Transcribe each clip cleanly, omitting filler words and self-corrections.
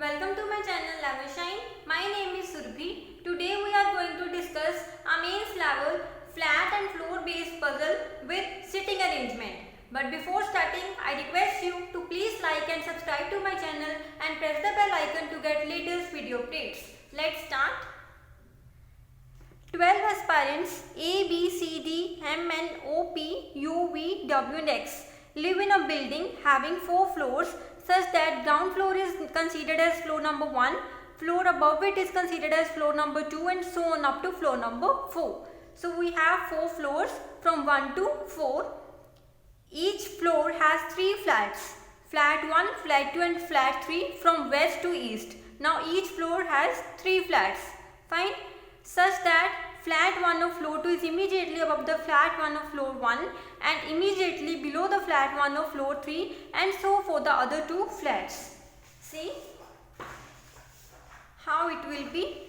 Welcome to my channel Lavershine. My name is Surbhi. Today we are going to discuss a mains level flat and floor based puzzle with sitting arrangement. But before starting, I request you to please like and subscribe to my channel and press the bell icon to get latest video updates. Let's start. 12 aspirants A, B, C, D, M, N, O, P, U, V, W and X live in a building having 4 floors such that ground floor is considered as floor number 1, floor above it is considered as floor number 2 and so on up to floor number 4. So we have 4 floors from 1 to 4. Each floor has 3 flats, flat 1, flat 2 and flat 3 from west to east. Now each floor has 3 flats, fine, such that flat 1 of floor 2 is immediately above the flat 1 of floor 1 and immediately below the flat 1 of floor 3 and so for the other 2 flats. See how it will be.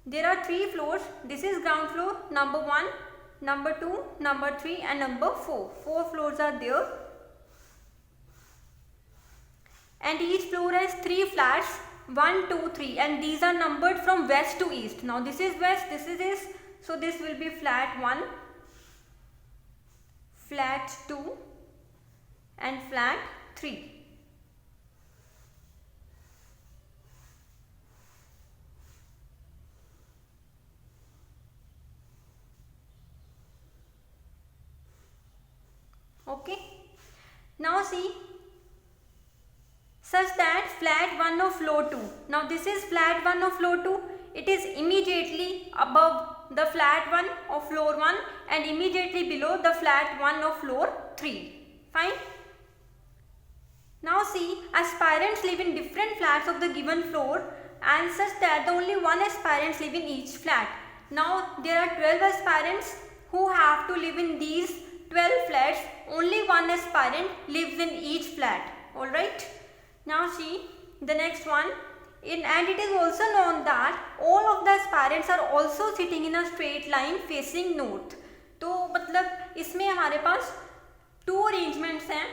There are 3 floors. This is ground floor number 1, number 2, number 3 and number 4. 4 floors are there. And each floor has 3 flats, 1, 2, 3 and these are numbered from west to east. Now this is west, this is east. So this will be flat 1, flat 2 and flat 3. Okay. Now see, such that flat 1 of floor 2. Now this is flat 1 of floor 2. It is immediately above the flat 1 of floor 1 and immediately below the flat 1 of floor 3. Fine. Now see, aspirants live in different flats of the given floor and such that the only one aspirants live in each flat. Now there are 12 aspirants who have to live in these 12 flats. Only one aspirant lives in each flat. Alright. Now see the next one. And it is also known that all of the aspirants are also sitting in a straight line facing north. तो मतलब इसमें हमारे पास 2 arrangements हैं.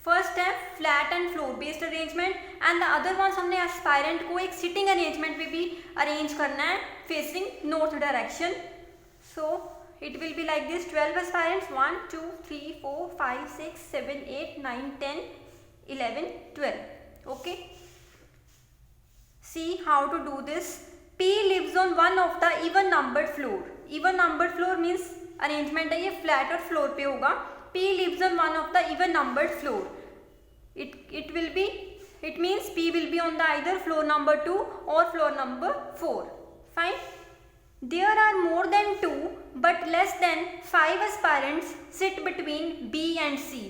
First है flat and floor based arrangement and the other ones हमने aspirant को एक सिटिंग अरेंजमेंट में भी अरेंज करना है facing north direction. So it will be like this: 12 aspirants, 1, 2, 3, 4, 5, 6, 7, 8, 9, 10, 11, 12. Okay. See how to do this. P lives on one of the even numbered floor. Even numbered floor means arrangement है ये flat और floor पे होगा. P lives on one of the even numbered floor. It means P will be on the either floor number 2 or floor number 4. Fine. There are more than 2 but less than 5 aspirants sit between B and C.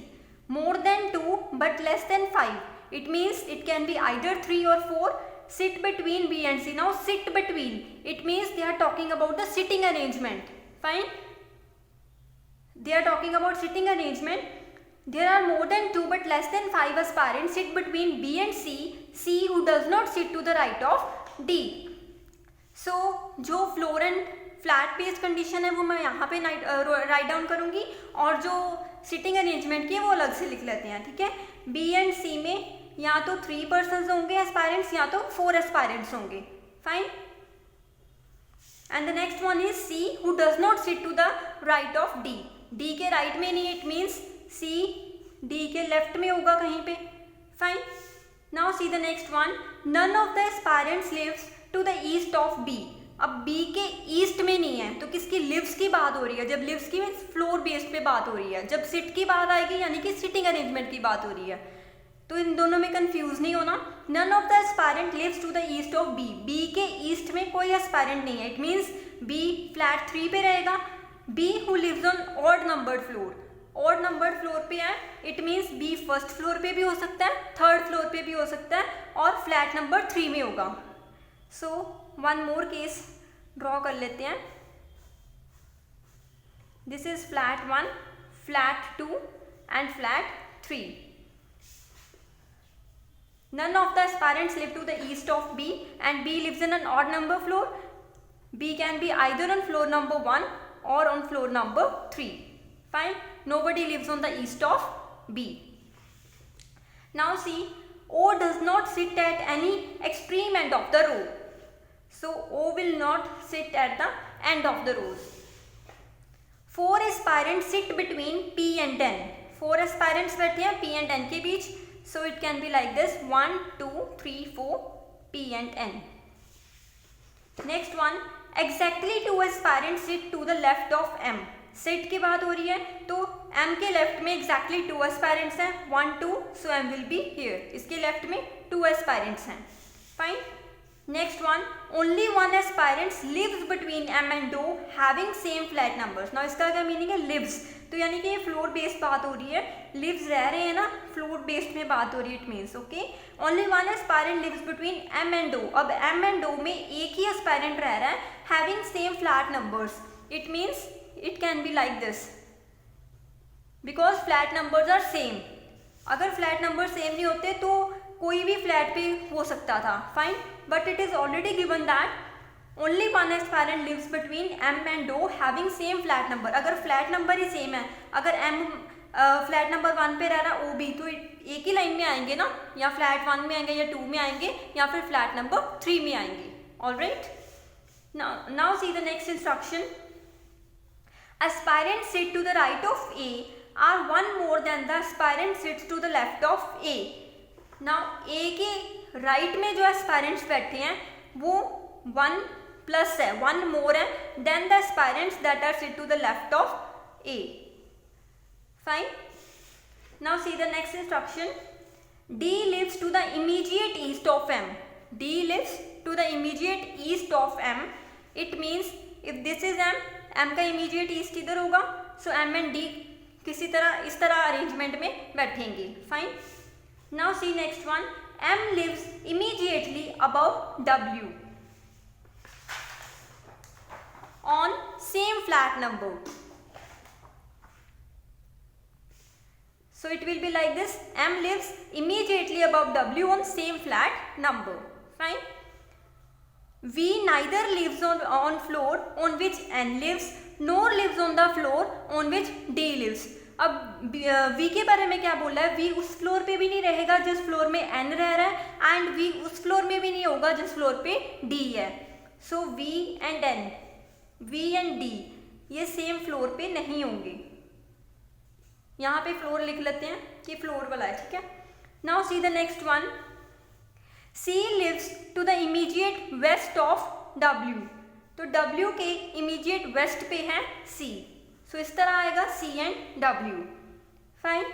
More than 2 but less than 5. It means it can be either 3 or 4. Sit between B and C. Now sit between. It means they are talking about the sitting arrangement. Fine. They are talking about sitting arrangement. There are more than 2 but less than 5 aspirants sit between B and C. C who does not sit to the right of D. So जो floor and flat based condition है वो मैं यहाँ पे write down करूँगी और जो sitting arrangement की है वो अलग से लिख लेते हैं. ठीक है. बी एंड सी में या तो 3 पर्सन्स होंगे एस्पायरेंट्स या तो 4 एस्पायरेंट्स होंगे. Fine. And the next one is C who does not sit to the right of D. D के राइट में नहीं, इट मीन्स सी डी के लेफ्ट में होगा कहीं पे. Fine. Now see the next one. None of the aspirants lives to the east of B. अब B के ईस्ट में नहीं है तो किसकी लिव्स की बात हो रही है. जब लिव्स की मीन्स फ्लोर बेस्ड पे बात हो रही है. जब सिट की बात आएगी यानी कि सिटिंग अरेंजमेंट की बात हो रही है. तो इन दोनों में कंफ्यूज नहीं होना. None of the aspirant lives to the east of B. B के ईस्ट में कोई एस्पायरेंट नहीं है. इट मीन्स बी फ्लैट 3 पे रहेगा. B who lives on odd numbered floor. Odd numbered floor पे है. It means B first floor पे भी हो सकता है, थर्ड फ्लोर पे भी हो सकता है और फ्लैट नंबर 3 में होगा. So one more case draw कर लेते हैं. This is flat 1, flat 2 and flat 3. None of the aspirants live to the east of B and B lives in an odd number floor. B can be either on floor number 1 or on floor number 3. Fine. Nobody lives on the east of B. Now see, O does not sit at any extreme end of the row. So O will not sit at the end of the rows. 4 aspirants sit between P and N. 4 aspirants बैठे हैं P and N के बीच. So it can be like this: 1, 2, 3, 4, P and N. Next one, exactly 2 aspirants sit to the left of M. Sit की बात हो रही है तो M के लेफ्ट में exactly 2 aspirants हैं, 1, 2, so M will be here. इसके लेफ्ट में 2 aspirants हैं. Fine. Next one, only 1 aspirant lives between M and O having same flat numbers. Now इसका क्या मीनिंग है? lives. तो यानी कि ये फ्लोर बेस्ड बात हो रही है. lives रह रहे हैं ना, फ्लोर बेस्ड में बात हो रही है. It means okay, only 1 aspirant lives between M and O. अब M and O में एक ही aspirant रह रहा है having same flat numbers. It means it can be like this because flat numbers are same. अगर flat numbers same नहीं होते तो कोई भी फ्लैट पे हो सकता था. Fine, but it is already given that only 1 aspirant lives between M and O having same flat number. अगर फ्लैट नंबर ही सेम है, अगर M फ्लैट नंबर 1 पे रह रहा है O भी, तो एक ही लाइन में आएंगे ना, या फ्लैट 1 में आएंगे या 2 में आएंगे या फिर फ्लैट नंबर 3 में आएंगे. Alright, now see the next instruction. Aspirants sit to the right of A are 1 more than the aspirant sits to the left of A. Now A के राइट में जो aspirants बैठे हैं वो 1 प्लस है, 1 more है than the aspirants that are sit to the left of A. Fine. Now see the next instruction. D lives to the immediate east of M. D lives to the immediate east of M. It means if this is M, M का immediate east इधर होगा, सो M and D किसी तरह इस तरह arrangement में बैठेंगे. Fine. Now see next one. M lives immediately above W on same flat number. So it will be like this: M lives immediately above W on same flat number. Fine. V neither lives on floor on which N lives nor lives on the floor on which D lives. अब V के बारे में क्या बोला है? V उस floor पे भी नहीं रहेगा जिस फ्लोर में N रह रहा है, एंड V उस फ्लोर में भी नहीं होगा जिस फ्लोर पे D है. सो V and N, V and D ये सेम फ्लोर पे नहीं होंगे. यहाँ पे फ्लोर लिख लेते हैं कि फ्लोर वाला है. ठीक है. Now see the next one. C lives to the immediate west of W. तो W के immediate west पे है C. So इस तरह आएगा C and W. Fine.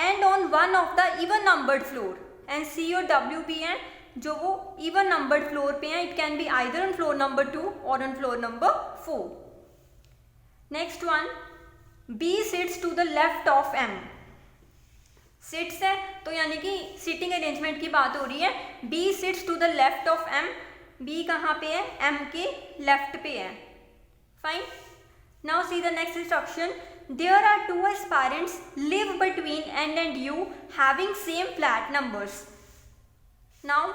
And on one of the even numbered floor. And C और W भी हैं जो वो even numbered floor पे हैं. It can be either on floor number 2 or on floor number 4. Next one. B sits to the left of M. Sits है तो यानी कि सीटिंग अरेंजमेंट की बात हो रही है. B sits to the left of M. B कहाँ पे है? M के लेफ्ट पे है. Fine. Now see the next instruction. There are 2 aspirants live between N and U having same flat numbers. Now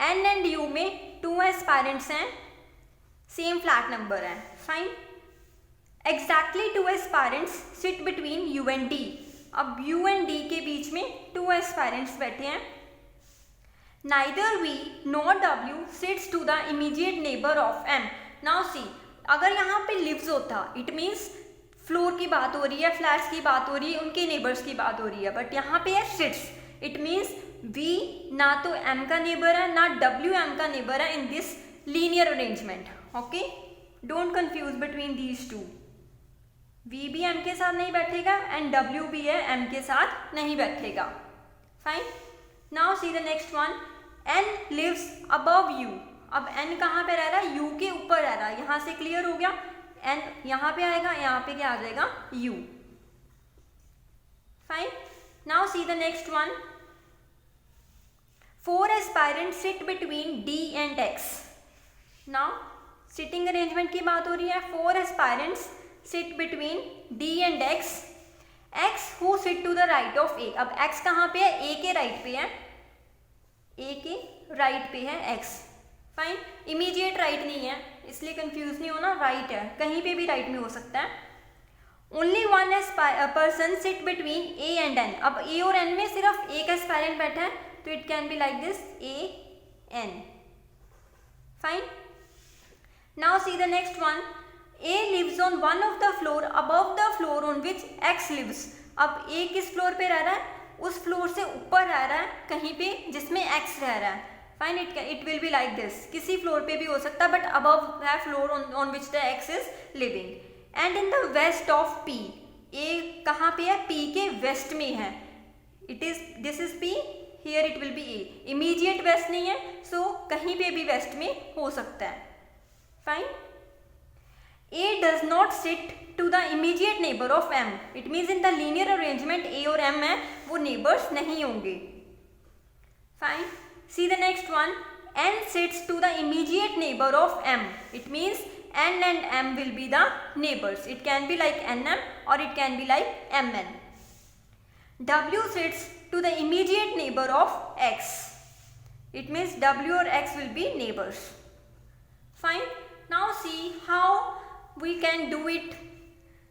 N and U में 2 aspirants हैं, same flat number है. Fine. Exactly 2 aspirants sit between U and D. अब U and D के बीच में 2 aspirants बैठे हैं. Neither V nor W sits to the immediate neighbor of M. Now see, अगर यहाँ पे lives होता, it means फ्लोर की बात हो रही है, फ्लैट्स की बात हो रही है, उनके नेबर्स की बात हो रही है, बट यहाँ पे है sits. It means V ना तो M का नेबर है ना W M का नेबर है in this linear arrangement. Okay? Don't confuse between these two. V भी M के साथ नहीं बैठेगा एंड W भी है M के साथ नहीं बैठेगा. Fine. Now see the next one. N lives above U. अब N कहाँ पे रह रहा है? U के ऊपर रह रहा है. यहाँ से क्लियर हो गया. N यहाँ पे आएगा, यहाँ पे क्या आ जाएगा? U. Fine. Now see the next one. 4 aspirants sit between D and X. Now sitting arrangement की बात हो रही है. 4 aspirants sit between D and X. X who sit to the right of A. अब X कहाँ पे है? A के राइट पे है. A के राइट पे है X. फाइन. इमीडिएट राइट नहीं है इसलिए कंफ्यूज नहीं होना, राइट है, कहीं पे भी राइट में हो सकता है. Only 1 person sit between A and N. अब A और N में सिर्फ एक एस्पायरेंट बैठा है तो it can be like this AN. Fine. Now see the next one. A lives on one of the floor above the floor on which X lives. अब A किस फ्लोर पे रह रहा है? उस फ्लोर से ऊपर रह रहा है कहीं पे जिसमें X रह रहा है. Fine. It will be like this. किसी फ्लोर पे भी हो सकता है, but above that floor on which the X is living. And in the west of P. A कहाँ पे है? P के वेस्ट में है. This is P. Here it will be A. Immediate west नहीं है, so कहीं पे भी west में हो सकता है. Fine. A does not sit to the immediate neighbor of M. It means in the linear arrangement A और M है वो neighbors नहीं होंगे. Fine. See the next one. N sits to the immediate neighbor of M. It means N and M will be the neighbors. It can be like NM or it can be like MN. W sits to the immediate neighbor of X. It means W or X will be neighbors. Fine. Now see how we can do it.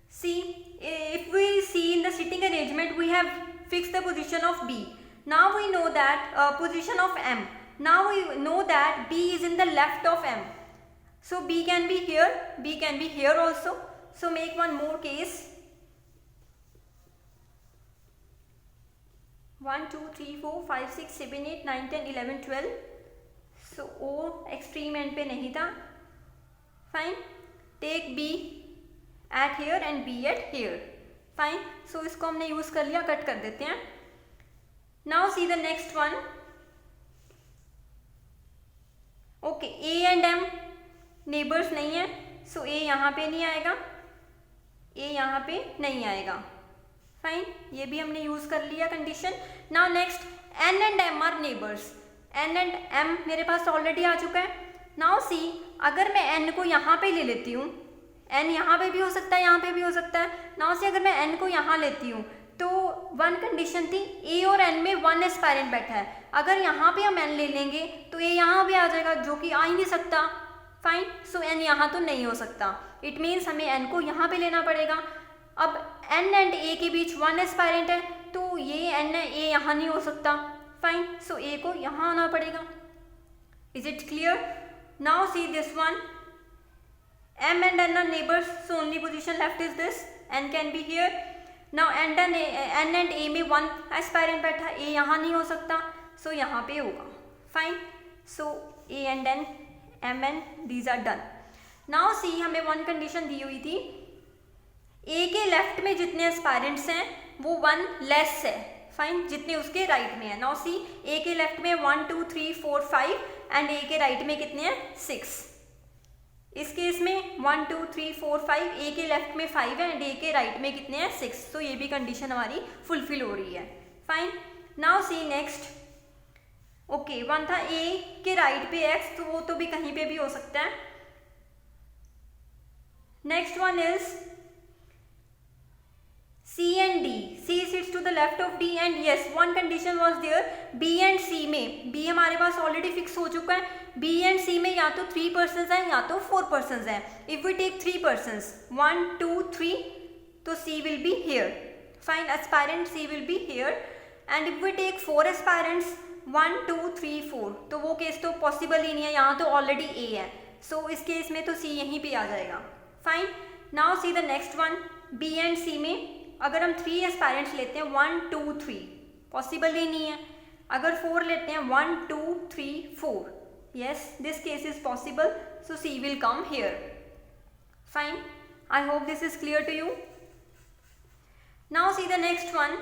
See, if we see in the sitting arrangement, we have fixed the position of B. Now we know that position of M. Now we know that B is in the left of M. So B can be here, B can be here also. So make one more case. 1, 2, 3, 4, 5, 6, 7, 8, 9, 10, 11, 12. So O extreme end पे नहीं था. Fine. Take B at here and B at here. Fine. So इसको हमने use कर लिया, cut कर देते हैं. Now see the next one. Okay, A and M neighbors नहीं है, so A यहाँ पे नहीं आएगा, A यहाँ पे नहीं आएगा. Fine, ये भी हमने यूज कर लिया condition. Now next, N and M are neighbors. N and M मेरे पास ऑलरेडी आ चुका है. Now see, अगर मैं N को यहाँ पे ले लेती हूँ, N यहाँ पे भी हो सकता है, यहाँ पे भी हो सकता है. Now see, अगर मैं N को यहाँ लेती हूँ तो वन कंडीशन थी A और N में वन एस्पायरेंट बैठा है. अगर यहाँ पे हम N ले लेंगे तो A यहाँ भी आ जाएगा, जो कि आ ही नहीं सकता. फाइन. सो N यहाँ तो नहीं हो सकता. इट मीन्स हमें N को यहाँ पे लेना पड़ेगा. अब N एंड A के बीच वन एस्पायरेंट है, तो ये N है, A यहाँ नहीं हो सकता. फाइन. सो A को यहाँ आना पड़ेगा. Is it clear? Now see this one. M and N are neighbors, so only position left is this. N can be here. Now N and A में वन एस्पायरेंट बैठा, A यहाँ नहीं हो सकता, so यहाँ पे होगा. Fine. So A and N, M and these are done. Now see, हमें वन कंडीशन दी हुई थी. A के लेफ्ट में जितने एस्पायरेंट्स हैं वो वन लेस है. फाइन. जितने उसके राइट में है. नाउ सी, A के लेफ्ट में 1, 2, 3, 4, 5 एंड A के राइट में कितने हैं? 6. इस केस में 1, 2, 3, 4, 5, A के लेफ्ट में 5 है एंड A के राइट में कितने हैं? 6. तो ये भी कंडीशन हमारी फुलफिल हो रही है. Fine. Now see next. Okay, one था A के राइट पे X, तो वो तो भी कहीं पे भी हो सकता है. Next one is C and D. C sits to the left of D and yes, one condition was there. B and C में, B हमारे पास ऑलरेडी फिक्स हो चुका है. B and C में या तो 3 persons हैं या तो 4 persons हैं. If we take 3 persons, 1, 2, 3, तो C will be here. Fine, aspirant C will be here. And if we take 4 aspirants, 1, 2, 3, 4, तो वो केस तो पॉसिबल ही नहीं है, यहाँ तो ऑलरेडी A है. So इस केस में तो C यहीं पे आ जाएगा. Fine. Now see the next one. B and C में अगर हम 3 एस्पायरेंट्स लेते हैं, 1, 2, 3, पॉसिबल ही नहीं है. अगर 4 लेते हैं, 1, 2, 3, 4, yes, this case is possible, so C will come here. Fine. I hope this is clear to you. Now see the next one.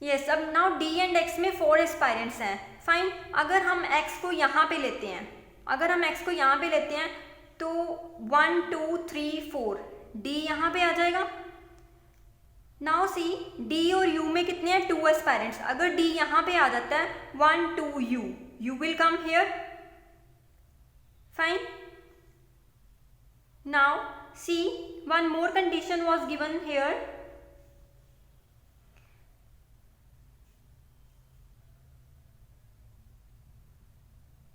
Yes, अब now D and X में 4 एस्पायरेंट्स हैं. फाइन. अगर हम X को यहाँ पे लेते हैं, तो 1, 2, 3, 4, D यहाँ पे आ जाएगा. नाउ सी, D और U में कितने हैं? 2 एस्पायरेंट्स. अगर D यहाँ पे आ जाता है, 1, 2, U will come here. Fine. Now see, one more condition was given here.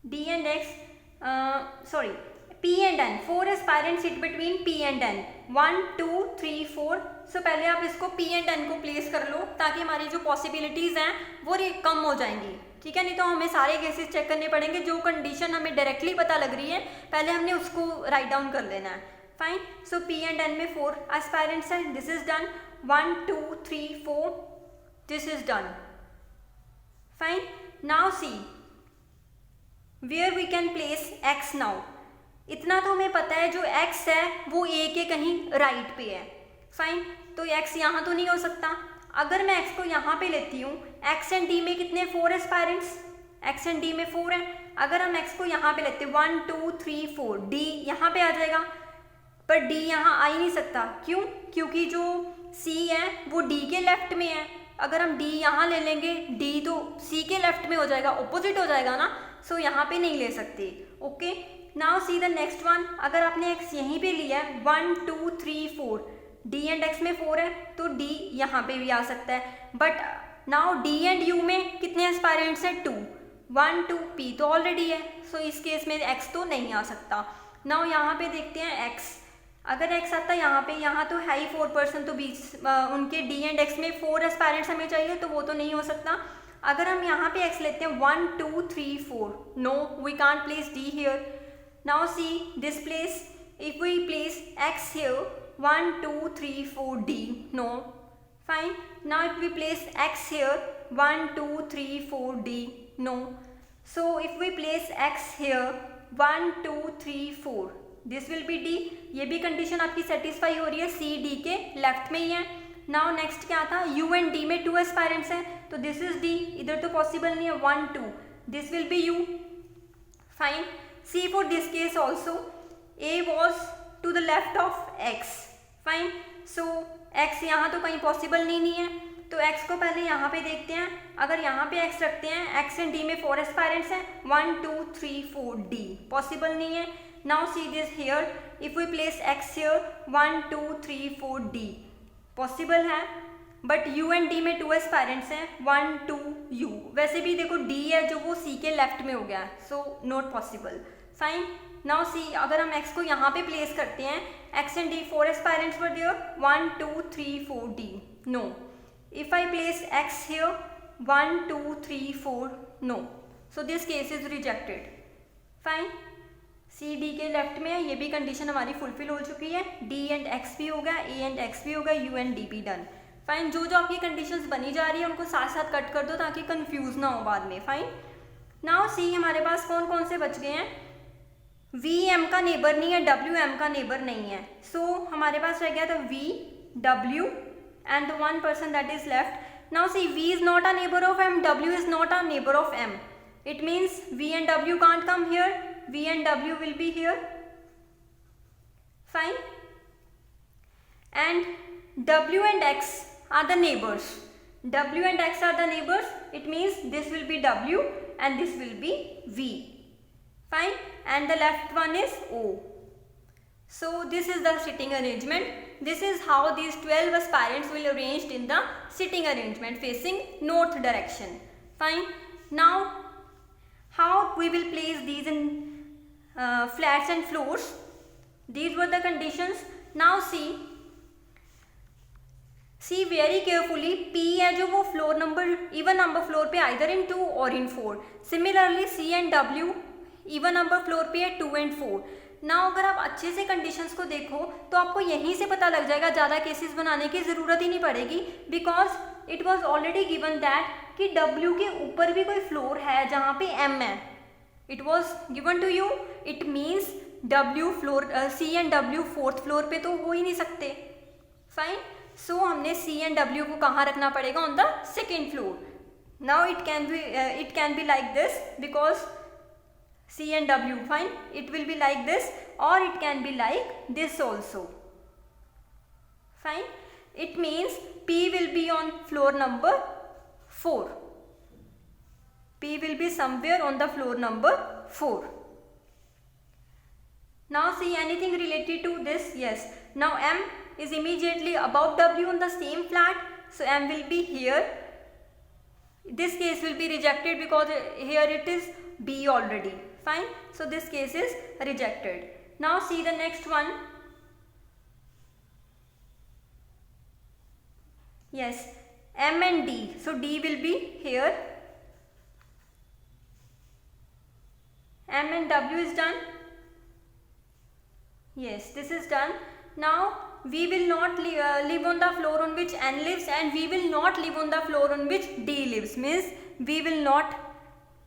D and X, P and N, 4 aspirants sit between P and N, 1 2 3 4. सो पहले आप इसको P and N को प्लेस कर लो ताकि हमारी जो पॉसिबिलिटीज़ हैं वो कम हो जाएंगी, ठीक है। नहीं तो हमें सारे केसेस चेक करने पड़ेंगे, जो कंडीशन हमें डायरेक्टली पता लग रही है पहले हमने उसको राइट डाउन कर लेना है। Fine, so P and N में 4 एस्पायरेंट्स हैं, this is done, 1 2 3 4, this is done. Fine, now see where we can place X now. इतना तो हमें पता है जो X है वो A के कहीं राइट पे है। फाइन, तो X यहाँ तो नहीं हो सकता। अगर मैं X को यहाँ पे लेती हूँ, X एंड D में कितने 4 एस्पायरेंट्स, X एंड D में 4 हैं। अगर हम X को यहाँ पे लेते हैं 1 2 3 4, D यहाँ पे आ जाएगा, पर D यहाँ आ ही नहीं सकता। क्यों? क्योंकि जो C है वो D के लेफ्ट में है। अगर हम D यहाँ ले लेंगे, D तो C के लेफ्ट में हो जाएगा, ऑपोजिट हो जाएगा ना, सो यहाँ पे नहीं ले सकते। Okay, now see the next one. अगर आपने X यहीं पे लिया है 1 2 3 4, D एंड X में 4 है तो D यहाँ पे भी आ सकता है। But now D and U में कितने एस्पायरेंट्स हैं? 2, 1 2, P तो ऑलरेडी है, सो इस केस में X तो नहीं आ सकता। नाउ यहाँ पे देखते हैं X। अगर X आता है यहाँ पे, यहाँ तो है ही 4%, तो बीच उनके D एंड X में 4 एस्पायरेंट्स हमें चाहिए, तो वो तो नहीं हो सकता। अगर हम यहाँ पे X लेते हैं 1 2 3 4, no we can't place D here. Now see this place, if we place X here 1 2 3 4 D, no. Fine, now if we place X here 1 2 3 4 D, no. So if we place X here 1 2 3 4, this will be D. ये भी condition आपकी satisfy हो रही है, C D के left में ही है। Now next क्या था? U एंड D में 2 एस्पायरेंट्स हैं, तो दिस इज D, इधर तो पॉसिबल नहीं है, 1 2, this will be U। Fine, C for this case also A was to the left of X। Fine, so X यहाँ तो कहीं पॉसिबल नहीं है, तो X को पहले यहाँ पे देखते हैं। अगर यहाँ पे X रखते हैं, X एंड D में 4 एस्पायरेंट्स हैं, 1 2 3 4 D पॉसिबल नहीं है। Now see this here, if we place X here 1 2 3 4 D possible है, बट U एंड D में 2 एस्पायरेंट्स हैं, 1 2 U। वैसे भी देखो D है जो वो C के लेफ्ट में हो गया, so not possible. Fine, now सी अगर हम X को यहाँ पे प्लेस करते हैं, X and D 4 aspirants were there, 1 2 3 4 D, no. If I place X here 1 2 3 4, no. So this case is rejected. Fine, C D के लेफ्ट में है, ये भी कंडीशन हमारी फुलफिल हो चुकी है। D and X भी हो गया, A and X भी हो गया, U and D भी डन। फाइन, जो आपकी कंडीशंस बनी जा रही है उनको साथ साथ कट कर दो ताकि कंफ्यूज ना हो बाद में। फाइन, नाउ सी हमारे पास कौन कौन से बच गए हैं? V M का नेबर नहीं है, W M का नेबर नहीं है, सो हमारे पास रह गया था V W and the one person that is left. Now see V is not a neighbour of M, W is not a neighbour of M, it means V and W can't come here, V and W will be here. Fine, and W and X are the neighbours, W and X are the neighbors, it means this will be W and this will be V. Fine, and the left one is O. So this is the sitting arrangement. This is how these 12 aspirants will arranged in the sitting arrangement facing north direction. Fine, now how we will place these in flats and floors? These were the conditions. Now see very carefully, P है जो वो floor number even number floor पे either in 2 और इन 4। Similarly C and W even number floor पे है 2 and 4। Now अगर आप अच्छे से कंडीशंस को देखो तो आपको यहीं से पता लग जाएगा, ज़्यादा केसेस बनाने की ज़रूरत ही नहीं पड़ेगी, because it was already given that कि W के ऊपर भी कोई फ्लोर है जहाँ पे M है। It was given to you, it means W floor C and W fourth floor पे तो हो ही नहीं सकते। फाइन, सो हमने C एंड W को कहाँ रखना पड़ेगा? On the second floor. Now it can be like this because C and W, fine, it will be like this or it can be like this also. Fine, it means P will be on floor number 4. P will be somewhere on the floor number 4. Now see anything related to this? Yes. Now M is immediately above W on the same flat, so M will be here. This case will be rejected because here it is B already. Fine, so this case is rejected. Now see the next one. Yes, M and D. So D will be here. M and W is done. Yes, this is done. Now we will not live on the floor on which N lives, and we will not live on the floor on which D lives. Means we will not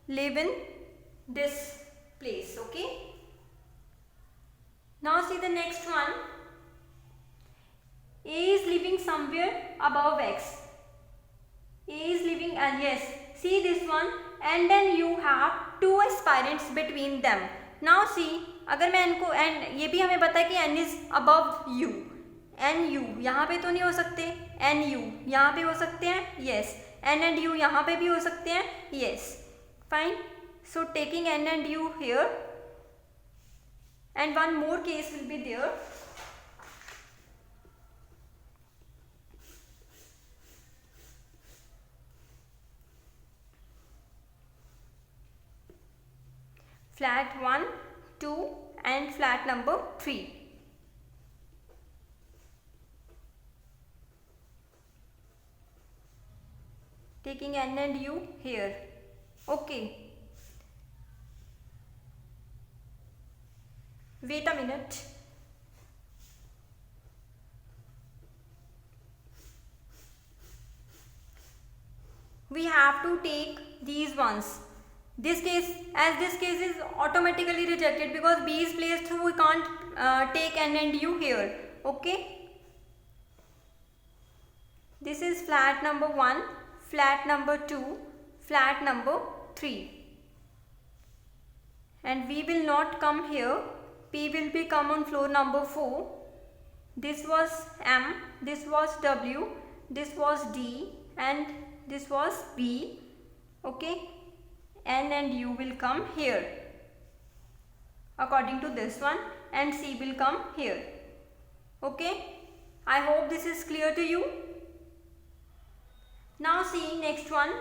live in this place. Okay. Now see the next one. A is living somewhere above X. A is living, and yes, see this one, and then you have two aspirants between them. Now see, अगर मैं इनको n, ये भी हमें पता है कि n is above u, n u यहाँ पे तो नहीं हो सकते, n u यहाँ पे हो सकते हैं, yes, n and u यहाँ पे भी हो सकते हैं, yes, fine. So taking n and u here, and one more case will be there. Flat 1, 2 and flat number 3. Taking n and u here. Okay. Wait a minute. We have to take these ones. This case, as this case is automatically rejected because B is placed, so we can't take n and u here. Okay. This is flat number 1, flat number 2, flat number 3. And we will not come here. P will be come on floor number 4. This was M, this was W, this was D, and this was B. Okay. N and U will come here according to this one, and C will come here. Okay. I hope this is clear to you. Now see next one.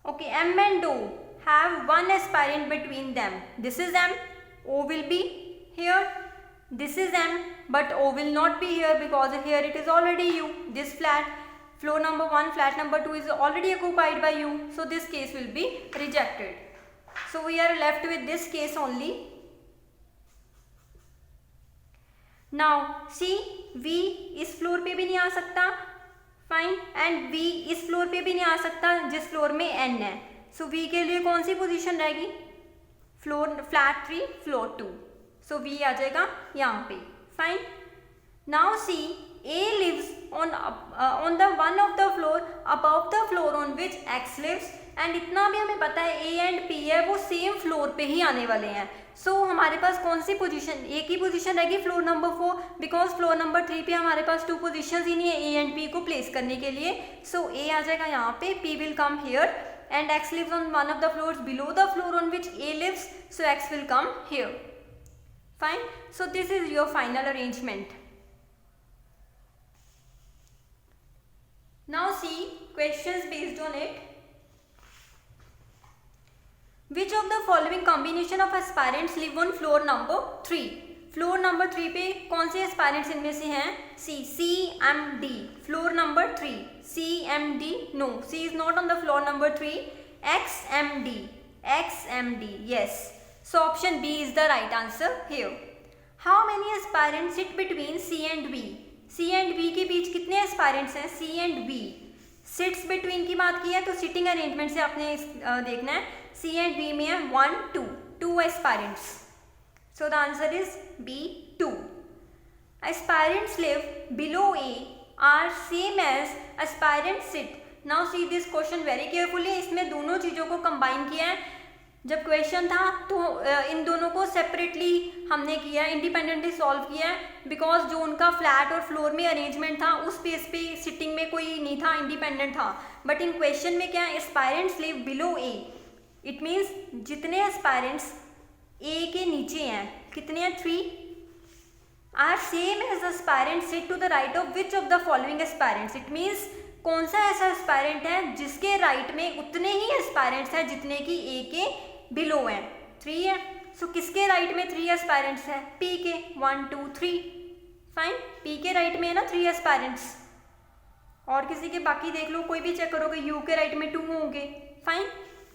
Okay, M and O have one aspirant between them. This is M, O will be here. This is M, but O will not be here because here it is already U. This flat, floor number 1, flat number 2 is already occupied by U. So this case will be rejected. So we are left with this case only. Now see, V इस floor पे भी नहीं आ सकता, fine, and V इस floor पे भी नहीं आ सकता जिस फ्लोर में N है. सो V के लिए कौन सी पोजीशन रहेगी? Floor flat 3, floor 2. सो V आ जाएगा यहाँ पे, fine. Now C, A lives on the one of the floor above the floor on which X lives, and इतना भी हमें पता है A एंड P है वो सेम फ्लोर पे ही आने वाले हैं. सो हमारे पास कौन सी पोजीशन, एक ही पोजीशन रहेगी floor number 4, because floor number 3 पे हमारे पास 2 पोजीशंस ही नहीं है A एंड P को प्लेस करने के लिए. सो A आ जाएगा यहाँ पे, P will come here, and X lives on one of the floors below the floor on which A lives, so X will come here. Fine. So this is your final arrangement. Now see questions based on it. Which of the following combination of aspirants live on floor number 3? Floor number 3 पे कौन से aspirants इनमें से हैं? CMD. Floor number 3, CMD, no, C is not on the floor number 3. XMD, yes. So option B is the right answer here. How many aspirants sit between C and B? C and B के बीच कितने aspirants हैं? C and B. Sits between की बात की है तो sitting arrangement से आपने देखना है. C एंड B में है 1, 2 aspirants. So the answer is B, 2. Aspirants live below A are same age aspirants sit. Now see this question very carefully. इसमें दोनों चीज़ों को कंबाइन किया है. जब क्वेश्चन था तो इन दोनों को सेपरेटली हमने किया, इंडिपेंडेंटली सॉल्व किया है, बिकॉज जो उनका फ्लैट और फ्लोर में अरेंजमेंट था उस पेस पे सिटिंग में कोई नहीं था, इंडिपेंडेंट था. बट इन क्वेश्चन में क्या है? Aspirants live below A. It means जितने एस्पायरेंट्स A के नीचे हैं, कितने हैं? 3, are same age aspirant sit to the right of which of the following aspirants. It means कौन सा ऐसा एस्पायरेंट है जिसके राइट में उतने ही एस्पायरेंट्स हैं जितने की A के बिलो हैं. 3 है, सो किसके राइट में 3 एस्पायरेंट्स है? P के 1 2 3। फाइन, P के राइट में है ना 3 एस्पायरेंट्स, और किसी के बाकी देख लो, कोई भी चेक करोगे, U के राइट में 2 होंगे। Fine,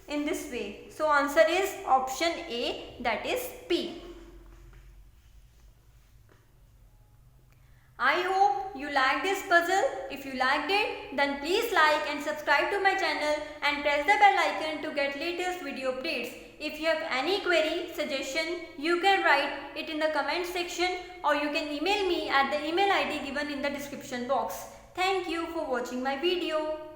in this way, so answer is option A, that is P. I hope you liked this puzzle. If you liked it, then please like and subscribe to my channel and press the bell icon to get latest video updates. If you have any query, suggestion, you can write it in the comment section or you can email me at the email ID given in the description box. Thank you for watching my video.